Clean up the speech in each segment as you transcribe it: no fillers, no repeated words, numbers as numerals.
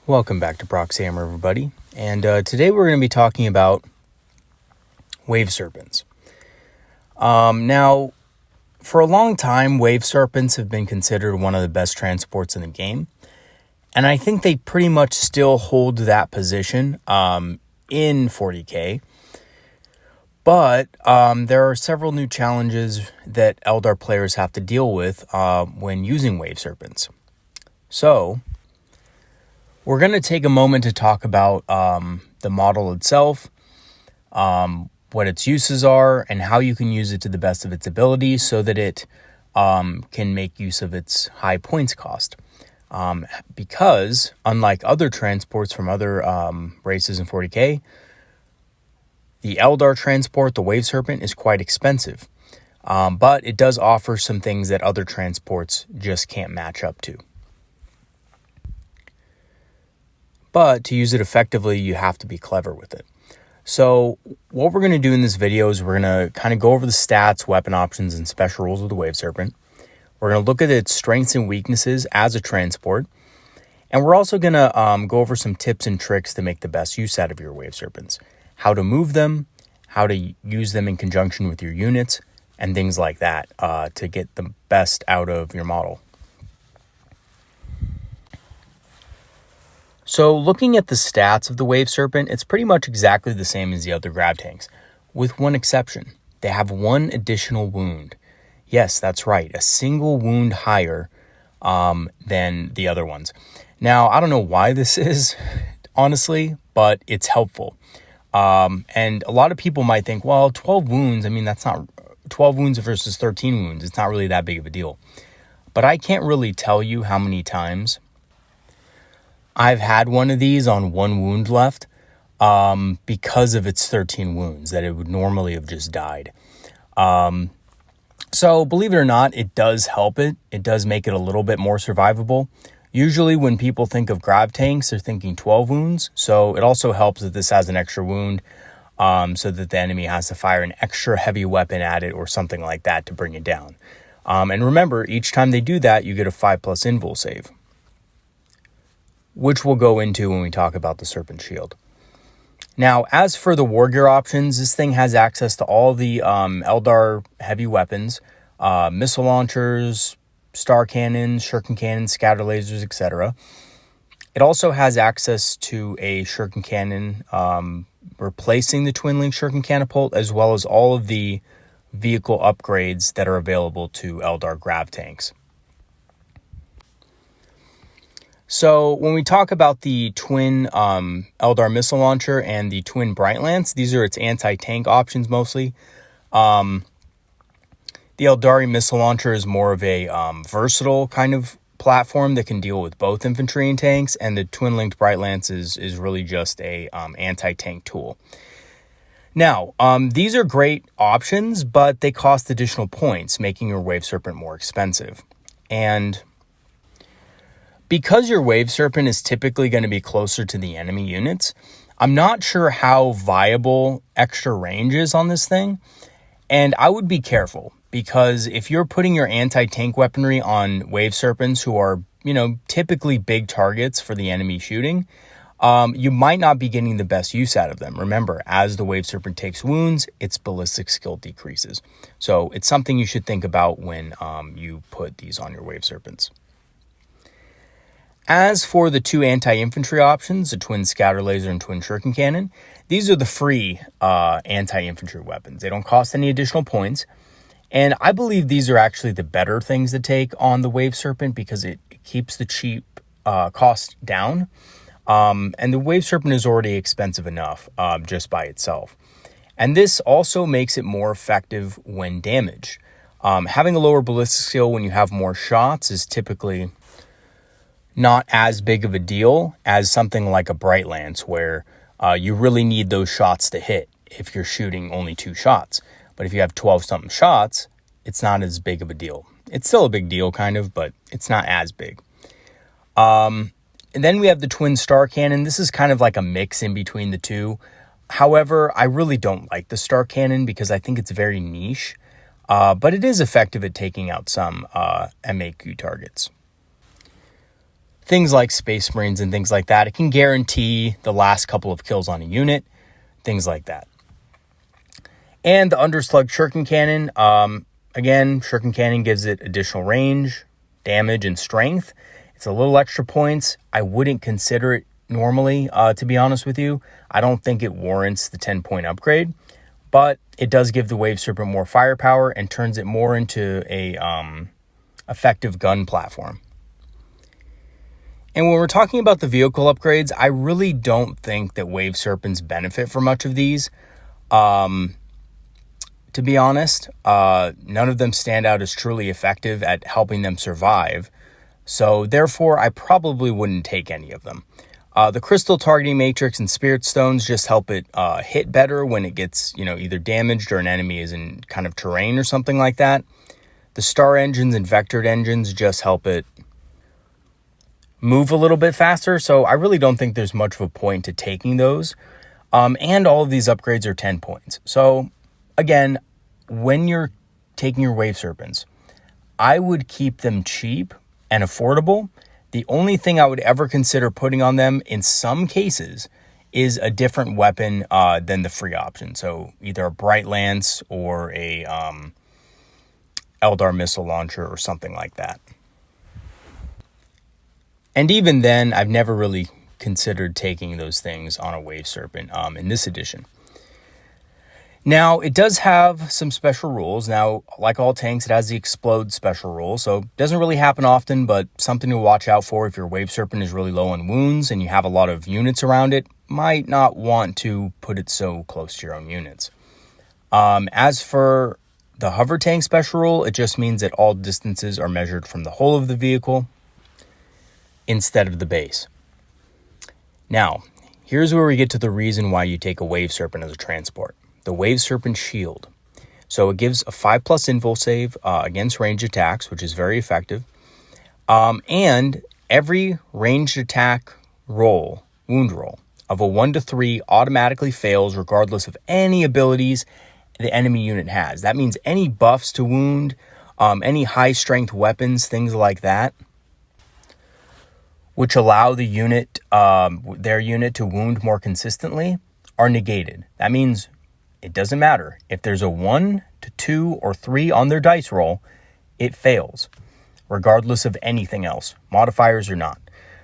Welcome back to Proxy Hammer, everybody. And today we're going to be talking about Waveserpents. Now, for a long time, Waveserpents have been considered one of the best transports in the game. And I think they pretty much still hold that position in 40k. But there are several new challenges that Eldar players have to deal with when using Waveserpents. So we're going to take a moment to talk about the model itself, what its uses are, and how you can use it to the best of its ability so that it can make use of its high points cost. Because, unlike other transports from other races in 40k, the Eldar transport, the Waveserpent, is quite expensive. But it does offer some things that other transports just can't match up to. But to use it effectively, you have to be clever with it. So what we're going to do in this video is we're going to kind of go over the stats, weapon options, and special rules of the Waveserpent. We're going to look at its strengths and weaknesses as a transport. And we're also going to go over some tips and tricks to make the best use out of your Waveserpents. How to move them, how to use them in conjunction with your units, and things like that to get the best out of your model. So looking at the stats of the Waveserpent, it's pretty much exactly the same as the other grav tanks, with one exception. They have one additional wound. Yes, that's right, a single wound higher than the other ones. Now, I don't know why this is, honestly, but it's helpful. And a lot of people might think, well, 12 wounds, that's not 12 wounds versus 13 wounds. It's not really that big of a deal. But I can't really tell you how many times I've had one of these on one wound left because of its 13 wounds, that it would normally have just died. So believe it or not, it does help it. It does make it a little bit more survivable. Usually when people think of grav tanks, they're thinking 12 wounds. So it also helps that this has an extra wound so that the enemy has to fire an extra heavy weapon at it or something like that to bring it down. And remember, each time they do that, you get a 5+ invul save, which we'll go into when we talk about the Serpent Shield. Now, as for the war gear options, this thing has access to all the Eldar heavy weapons, missile launchers, star cannons, shuriken cannons, scatter lasers, etc. It also has access to a shuriken cannon, replacing the twin-link shuriken catapult, as well as all of the vehicle upgrades that are available to Eldar grav tanks. So when we talk about the twin Eldar missile launcher and the twin Bright Lance, these are its anti-tank options mostly. The Eldari missile launcher is more of a versatile kind of platform that can deal with both infantry and tanks, and the twin-linked Bright Lance is really just a anti-tank tool. Now, these are great options, but they cost additional points, making your Waveserpent more expensive. And because your Waveserpent is typically going to be closer to the enemy units, I'm not sure how viable extra range is on this thing. And I would be careful, because if you're putting your anti-tank weaponry on Waveserpents who are, typically big targets for the enemy shooting, you might not be getting the best use out of them. Remember, as the Waveserpent takes wounds, its ballistic skill decreases. So it's something you should think about when you put these on your Waveserpents. As for the two anti-infantry options, the twin scatter laser and twin shuriken cannon, these are the free anti-infantry weapons. They don't cost any additional points. And I believe these are actually the better things to take on the Waveserpent because it keeps the cheap cost down. And the Waveserpent is already expensive enough just by itself. And this also makes it more effective when damaged. Having a lower ballistic skill when you have more shots is typically not as big of a deal as something like a Bright Lance, where you really need those shots to hit if you're shooting only 2 shots. But if you have 12-something shots, it's not as big of a deal. It's still a big deal, kind of, but it's not as big. And then we have the twin star cannon. This is kind of like a mix in between the two. However, I really don't like the star cannon because I think it's very niche. But it is effective at taking out some MAQ targets. things like Space Marines and things like that. It can guarantee the last couple of kills on a unit, things like that. And the Underslug Shuriken Cannon, again, Shuriken Cannon gives it additional range, damage, and strength. It's a little extra points. I wouldn't consider it normally, to be honest with you. I don't think it warrants the 10-point upgrade, but it does give the Waveserpent more firepower and turns it more into a effective gun platform. And when we're talking about the vehicle upgrades, I really don't think that Waveserpents benefit from much of these. To be honest, none of them stand out as truly effective at helping them survive. So therefore, I probably wouldn't take any of them. The Crystal Targeting Matrix and Spirit Stones just help it hit better when it gets, either damaged or an enemy is in kind of terrain or something like that. The Star Engines and Vectored Engines just help it move a little bit faster. So I really don't think there's much of a point to taking those. And all of these upgrades are 10 points. So again, when you're taking your Waveserpents, I would keep them cheap and affordable. The only thing I would ever consider putting on them in some cases is a different weapon than the free option. So either a Bright Lance or a Eldar missile launcher or something like that. And even then, I've never really considered taking those things on a Waveserpent in this edition. Now, it does have some special rules. Now, like all tanks, it has the Explode special rule, so it doesn't really happen often, but something to watch out for if your Waveserpent is really low on wounds and you have a lot of units around it. Might not want to put it so close to your own units. As for the Hover Tank special rule, it just means that all distances are measured from the whole of the vehicle instead of the base. Now, here's where we get to the reason why you take a Waveserpent as a transport. The Waveserpent Shield. So it gives a 5+ invul save against ranged attacks, which is very effective. And every ranged attack roll, wound roll, of a 1 to 3 automatically fails regardless of any abilities the enemy unit has. That means any buffs to wound, any high strength weapons, things like that, which allow the unit, their unit to wound more consistently, are negated. That means it doesn't matter. If there's a 1 to 2 or 3 on their dice roll, it fails, regardless of anything else, modifiers or not.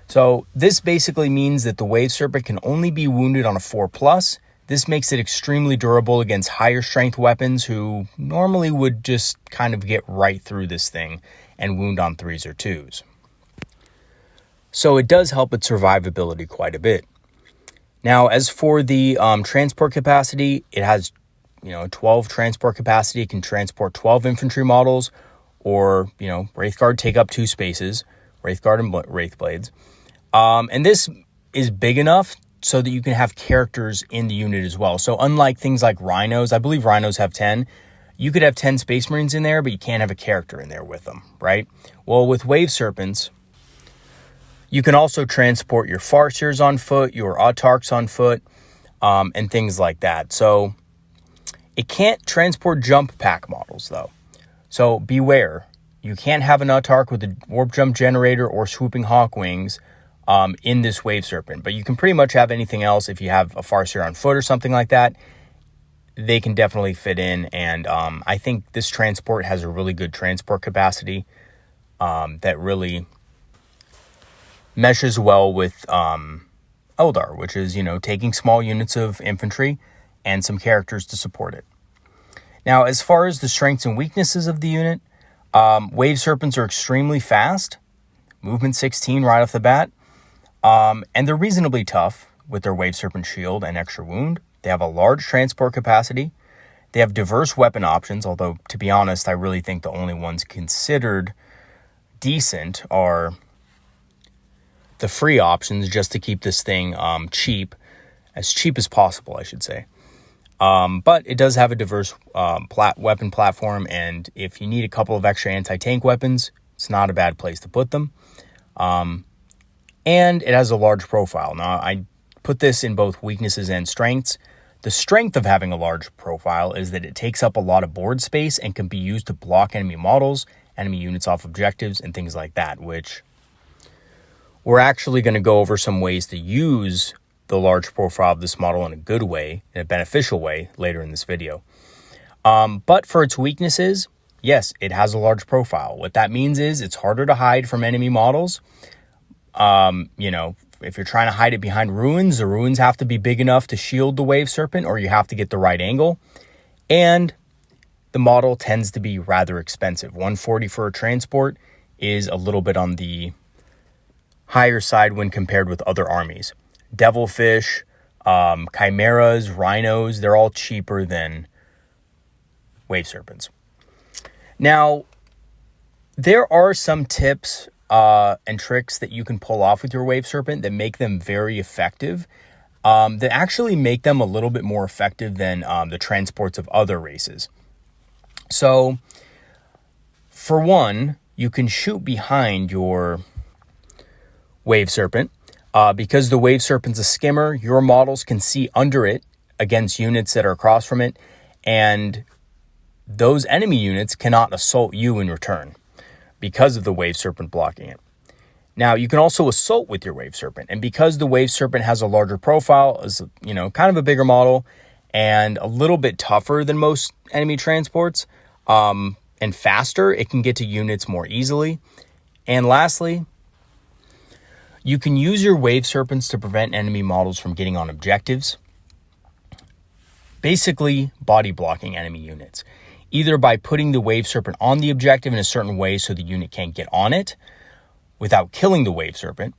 So this basically means that the Waveserpent can only be wounded on a 4+. This makes it extremely durable against higher strength weapons who normally would just kind of get right through this thing and wound on 3s or 2s. So it does help its survivability quite a bit. Now, as for the transport capacity, it has, 12 transport capacity. It can transport 12 infantry models, or, Wraithguard take up 2 spaces, Wraithguard and Wraithblades. And this is big enough so that you can have characters in the unit as well. So unlike things like Rhinos, I believe Rhinos have 10, you could have 10 Space Marines in there, but you can't have a character in there with them, right? Well, with Waveserpents, you can also transport your Farseers on foot, your Autarchs on foot, and things like that. So it can't transport jump pack models, though. So beware. You can't have an Autarch with a warp jump generator or swooping hawk wings in this Waveserpent. But you can pretty much have anything else. If you have a Farseer on foot or something like that, they can definitely fit in. And I think this transport has a really good transport capacity that really meshes well with Eldar, which is, taking small units of infantry and some characters to support it. Now, as far as the strengths and weaknesses of the unit, Waveserpents are extremely fast, movement 16 right off the bat, and they're reasonably tough with their Waveserpent shield and extra wound. They have a large transport capacity. They have diverse weapon options, although, to be honest, I really think the only ones considered decent are the free options, just to keep this thing cheap as possible, I should say. But it does have a diverse weapon platform, and if you need a couple of extra anti-tank weapons, it's not a bad place to put them. And it has a large profile. Now, I put this in both weaknesses and strengths. The strength of having a large profile is that it takes up a lot of board space and can be used to block enemy models, enemy units off objectives, and things like that, which we're actually going to go over some ways to use the large profile of this model in a good way, in a beneficial way, later in this video. But for its weaknesses, yes, it has a large profile. What that means is it's harder to hide from enemy models. If you're trying to hide it behind ruins, the ruins have to be big enough to shield the Waveserpent, or you have to get the right angle. And the model tends to be rather expensive. 140 for a transport is a little bit on the higher side when compared with other armies. Devilfish, chimeras, rhinos, they're all cheaper than Waveserpents. Now, there are some tips and tricks that you can pull off with your Waveserpent that make them very effective, that actually make them a little bit more effective than the transports of other races. So, for one, you can shoot behind your Waveserpent. Because the Waveserpent's a skimmer, your models can see under it against units that are across from it, and those enemy units cannot assault you in return because of the Waveserpent blocking it. Now, you can also assault with your Waveserpent, and because the Waveserpent has a larger profile, is kind of a bigger model, and a little bit tougher than most enemy transports, and faster, it can get to units more easily. And lastly, you can use your Waveserpents to prevent enemy models from getting on objectives, basically body blocking enemy units, either by putting the Waveserpent on the objective in a certain way so the unit can't get on it without killing the Waveserpent,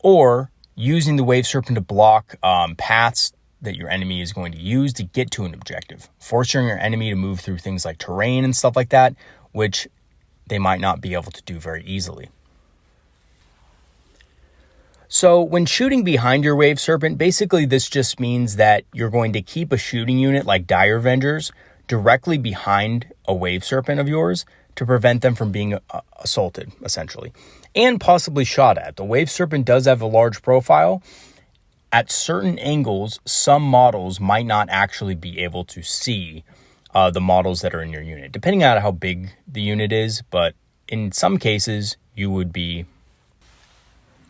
or using the Waveserpent to block paths that your enemy is going to use to get to an objective, forcing your enemy to move through things like terrain and stuff like that, which they might not be able to do very easily. So when shooting behind your Waveserpent, basically this just means that you're going to keep a shooting unit like Dire Vengers directly behind a Waveserpent of yours to prevent them from being assaulted, essentially, and possibly shot at. The Waveserpent does have a large profile. At certain angles, some models might not actually be able to see the models that are in your unit, depending on how big the unit is, but in some cases, you would be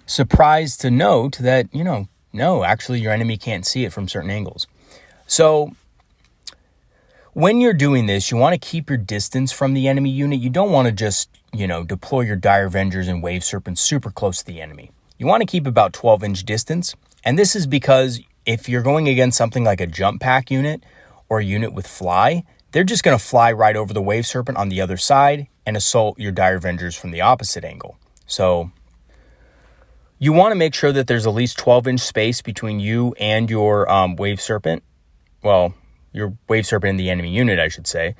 surprised to note that, no, actually your enemy can't see it from certain angles. So when you're doing this, you want to keep your distance from the enemy unit. You don't want to just, deploy your Dire Vengers and Waveserpents super close to the enemy. You want to keep about 12-inch distance. And this is because if you're going against something like a jump pack unit or a unit with fly, they're just going to fly right over the Waveserpent on the other side and assault your Dire Vengers from the opposite angle. So you want to make sure that there's at least 12-inch space between you and your Waveserpent. Well, your Waveserpent and the enemy unit, I should say.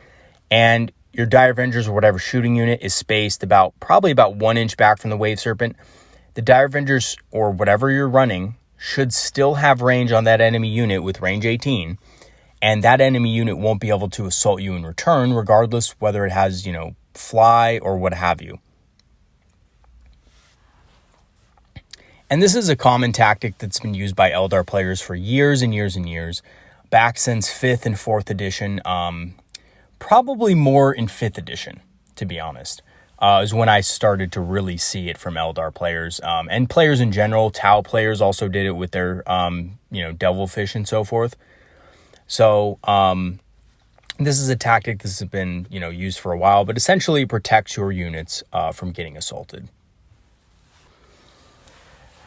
And your Dire Vengers or whatever shooting unit is spaced probably about 1 inch back from the Waveserpent. The Dire Vengers or whatever you're running should still have range on that enemy unit with range 18. And that enemy unit won't be able to assault you in return, regardless whether it has, fly or what have you. And this is a common tactic that's been used by Eldar players for years and years and years, back since 5th and 4th edition, probably more in 5th edition, to be honest, is when I started to really see it from Eldar players, and players in general. Tau players also did it with their, Devilfish and so forth. So this is a tactic that's been, used for a while, but essentially protects your units from getting assaulted.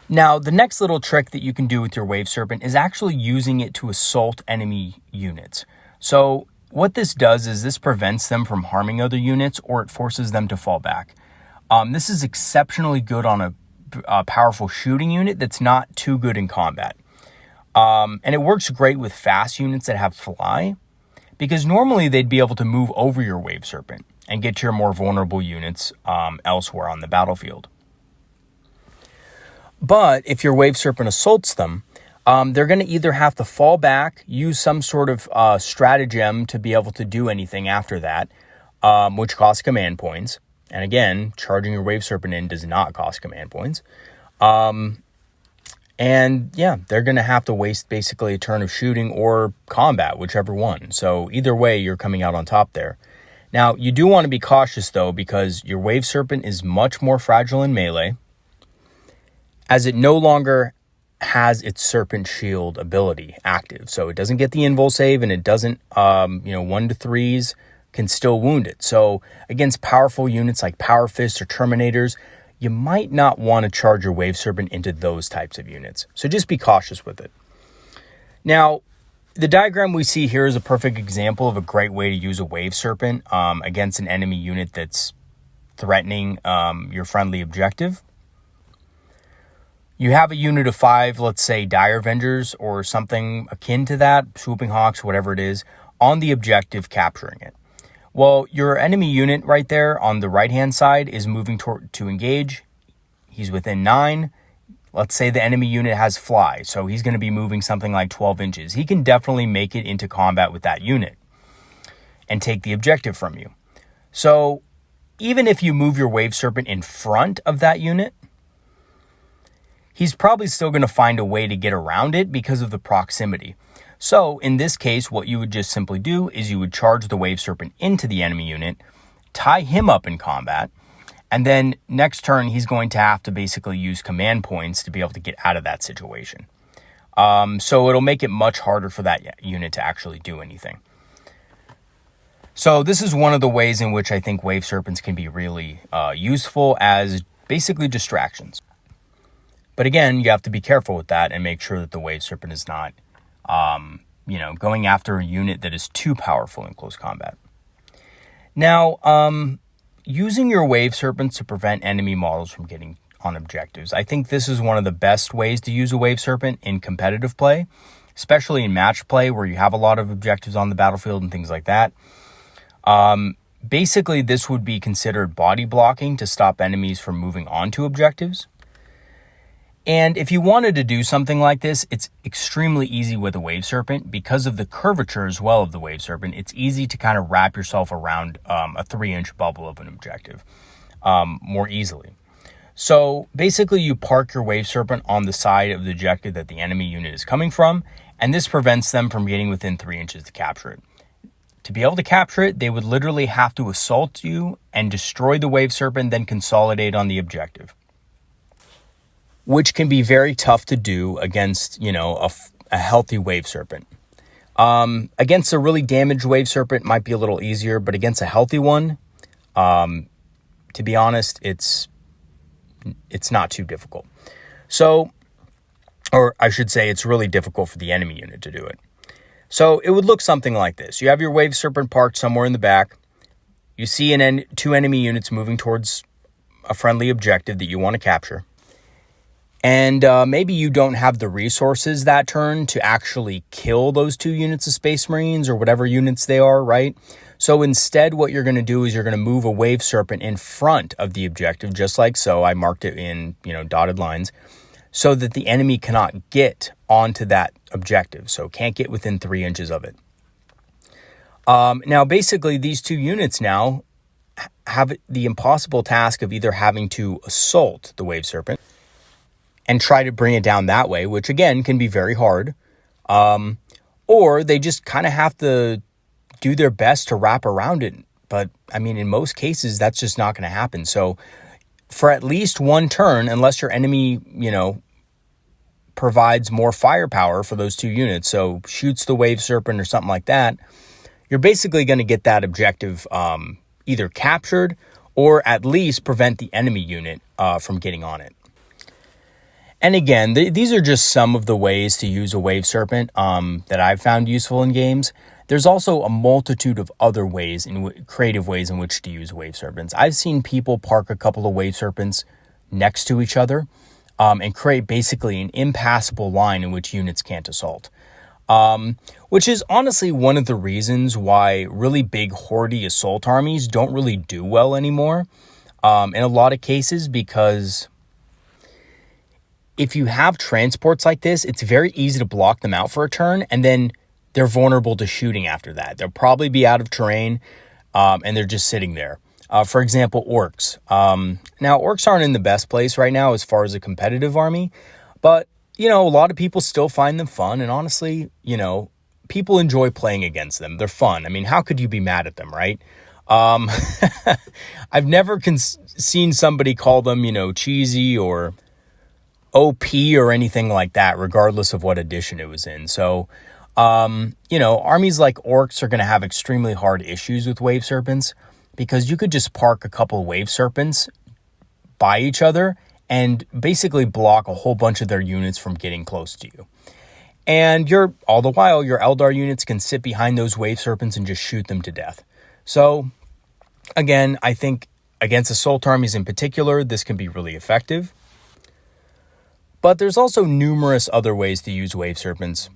Now, the next little trick that you can do with your Waveserpent is actually using it to assault enemy units. So what this does is this prevents them from harming other units, or it forces them to fall back. This is exceptionally good on a powerful shooting unit that's not too good in combat. And it works great with fast units that have fly, because normally they'd be able to move over your Waveserpent and get to your more vulnerable units elsewhere on the battlefield. But if your Waveserpent assaults them, they're going to either have to fall back, use some sort of stratagem to be able to do anything after that, which costs command points. And again, charging your Waveserpent in does not cost command points. And yeah, they're going to have to waste basically a turn of shooting or combat, whichever one. So either way, you're coming out on top there. Now, you do want to be cautious, though, because your Waveserpent is much more fragile in melee. as it no longer has its Serpent Shield ability active. So it doesn't get the invul save, and it doesn't, 1 to 3s can still wound it. So against powerful units like Power Fists or Terminators, you might not want to charge your Waveserpent into those types of units. So just be cautious with it. Now, the diagram we see here is a perfect example of a great way to use a Waveserpent against an enemy unit that's threatening your friendly objective. You have a unit of 5, let's say Dire Avengers or something akin to that, Swooping Hawks, whatever it is, on the objective capturing it. Well, your enemy unit right there on the right-hand side is moving to engage. He's within 9. Let's say the enemy unit has fly, so he's going to be moving something like 12 inches. He can definitely make it into combat with that unit and take the objective from you. So even if you move your Waveserpent in front of that unit, he's probably still going to find a way to get around it because of the proximity. So in this case, what you would just simply do is you would charge the Waveserpent into the enemy unit, tie him up in combat, and then next turn, he's going to have to basically use command points to be able to get out of that situation. So it'll make it much harder for that unit to actually do anything. So this is one of the ways in which I think Waveserpents can be really useful as basically distractions. But again, you have to be careful with that and make sure that the Waveserpent is not, going after a unit that is too powerful in close combat. Now, using your Waveserpents to prevent enemy models from getting on objectives. I think this is one of the best ways to use a Waveserpent in competitive play, especially in match play where you have a lot of objectives on the battlefield and things like that. Basically, this would be considered body blocking to stop enemies from moving onto objectives. And if you wanted to do something like this, it's extremely easy with a Waveserpent because of the curvature as well of the Waveserpent. It's easy to kind of wrap yourself around a 3-inch bubble of an objective more easily. So basically you park your Waveserpent on the side of the objective that the enemy unit is coming from, and this prevents them from getting within 3 inches to capture it. To be able to capture it, they would literally have to assault you and destroy the Waveserpent, then consolidate on the objective, which can be very tough to do against, a healthy Waveserpent. Against a really damaged Waveserpent might be a little easier, but against a healthy one, to be honest, it's not too difficult. So, or I should say it's really difficult for the enemy unit to do it. So it would look something like this. You have your Waveserpent parked somewhere in the back. You see two enemy units moving towards a friendly objective that you want to capture. And maybe you don't have the resources that turn to actually kill those 2 units of Space Marines or whatever units they are, right? So instead, what you're going to do is you're going to move a Waveserpent in front of the objective, just like so. I marked it in, dotted lines, so that the enemy cannot get onto that objective. So can't get within 3 inches of it. Now, basically, these 2 units now have the impossible task of either having to assault the Waveserpent and try to bring it down that way, which again can be very hard. Or they just kind of have to do their best to wrap around it. But I mean, in most cases, that's just not going to happen. So for at least one turn, unless your enemy, provides more firepower for those 2 units, so shoots the Waveserpent or something like that, you're basically going to get that objective either captured or at least prevent the enemy unit from getting on it. And again, these are just some of the ways to use a Waveserpent that I've found useful in games. There's also a multitude of other ways, creative ways in which to use Waveserpents. I've seen people park a couple of Waveserpents next to each other and create basically an impassable line in which units can't assault. Which is honestly one of the reasons why really big hordy assault armies don't really do well anymore. In a lot of cases, because if you have transports like this, it's very easy to block them out for a turn, and then they're vulnerable to shooting after that. They'll probably be out of terrain, and they're just sitting there. For example, orcs. Now, orcs aren't in the best place right now as far as a competitive army, but, a lot of people still find them fun, and honestly, people enjoy playing against them. They're fun. I mean, how could you be mad at them, right? I've never seen somebody call them, cheesy or OP or anything like that, regardless of what edition it was in. So, you know, armies like orcs are going to have extremely hard issues with Waveserpents because you could just park a couple of Waveserpents by each other and basically block a whole bunch of their units from getting close to you. And all the while, your Eldar units can sit behind those Waveserpents and just shoot them to death. So, again, I think against assault armies in particular, this can be really effective. But there's also numerous other ways to use Waveserpents.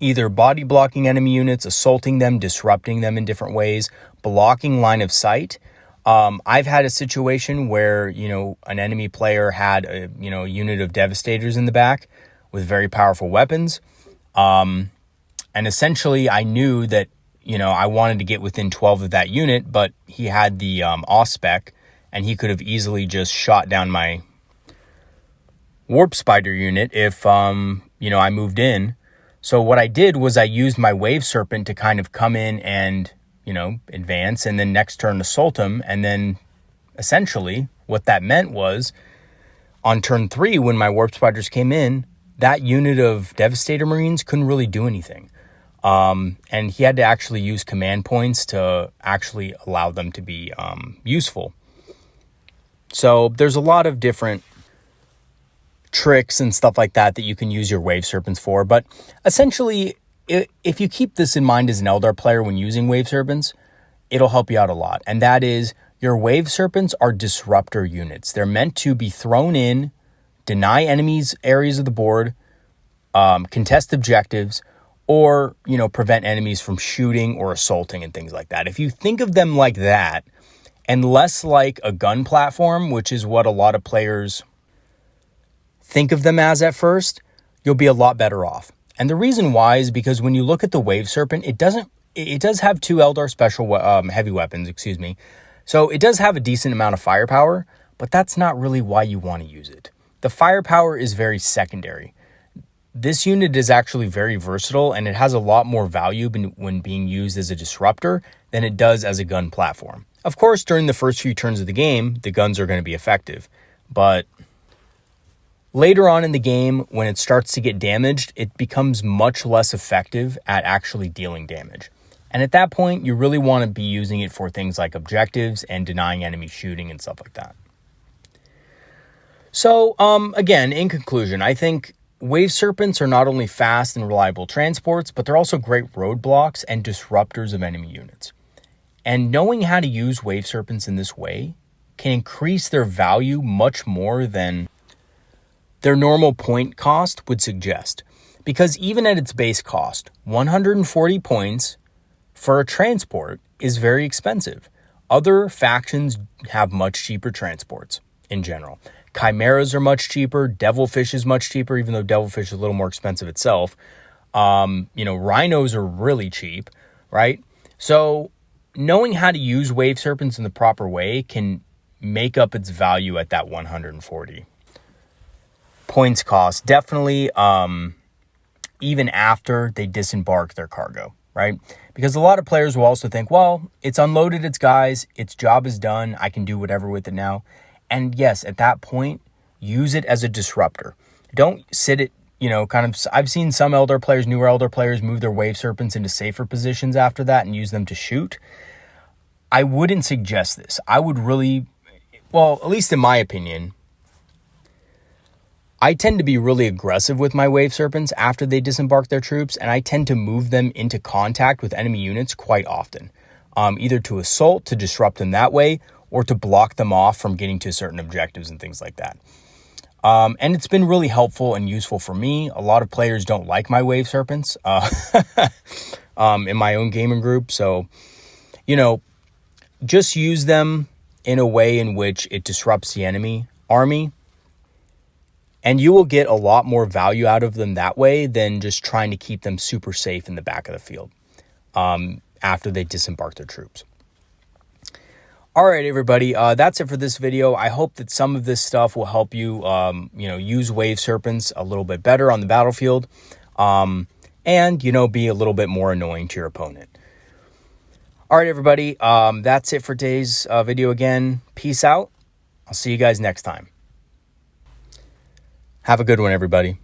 Either body blocking enemy units, assaulting them, disrupting them in different ways, blocking line of sight. I've had a situation where, you know, an enemy player had a unit of Devastators in the back with very powerful weapons. And essentially I knew that, you know, I wanted to get within 12 of that unit, but he had the Ausspec, and he could have easily just shot down my Warp Spider unit if, you know, I moved in. So what I did was I used my Waveserpent to kind of come in and, you know, advance, and then next turn assault him. And then essentially what that meant was on turn 3, when my Warp Spiders came in, that unit of Devastator Marines couldn't really do anything. And he had to actually use command points to actually allow them to be useful. So there's a lot of different tricks and stuff like that you can use your Waveserpents for. But essentially, if you keep this in mind as an Eldar player when using Waveserpents, it'll help you out a lot. And that is, your Waveserpents are disruptor units. They're meant to be thrown in, deny enemies areas of the board, contest objectives, or, you know, prevent enemies from shooting or assaulting and things like that. If you think of them like that, and less like a gun platform, which is what a lot of players think of them as at first, you'll be a lot better off. And the reason why is because when you look at the Waveserpent, it does have 2 Eldar special heavy weapons, So it does have a decent amount of firepower, but that's not really why you want to use it. The firepower is very secondary. This unit is actually very versatile, and it has a lot more value when being used as a disruptor than it does as a gun platform. Of course, during the first few turns of the game, the guns are going to be effective, but later on in the game, when it starts to get damaged, it becomes much less effective at actually dealing damage. And at that point, you really want to be using it for things like objectives and denying enemy shooting and stuff like that. So, again, in conclusion, I think Waveserpents are not only fast and reliable transports, but they're also great roadblocks and disruptors of enemy units. And knowing how to use Waveserpents in this way can increase their value much more than their normal point cost would suggest. Because even at its base cost, 140 points for a transport is very expensive. Other factions have much cheaper transports in general. Chimeras are much cheaper. Devilfish is much cheaper, even though Devilfish is a little more expensive itself. You know, Rhinos are really cheap, right? So knowing how to use Waveserpents in the proper way can make up its value at that 140 points cost. Definitely, even after they disembark their cargo, right? Because a lot of players will also think, well, it's unloaded its guys, its job is done, I can do whatever with it now. And yes, at that point, use it as a disruptor. Don't sit it, you know, I've seen some Eldar players, newer Eldar players, move their Waveserpents into safer positions after that and use them to shoot. I wouldn't suggest this. I would really, well, at least in my opinion, I tend to be really aggressive with my Waveserpents after they disembark their troops, and I tend to move them into contact with enemy units quite often, either to assault, to disrupt them that way, or to block them off from getting to certain objectives and things like that. And it's been really helpful and useful for me. A lot of players don't like my Waveserpents in my own gaming group. So, you know, just use them in a way in which it disrupts the enemy army, and you will get a lot more value out of them that way than just trying to keep them super safe in the back of the field after they disembark their troops. All right, everybody, that's it for this video. I hope that some of this stuff will help you, use Waveserpents a little bit better on the battlefield, and, be a little bit more annoying to your opponent. All right, everybody, that's it for today's video again. Peace out. I'll see you guys next time. Have a good one, everybody.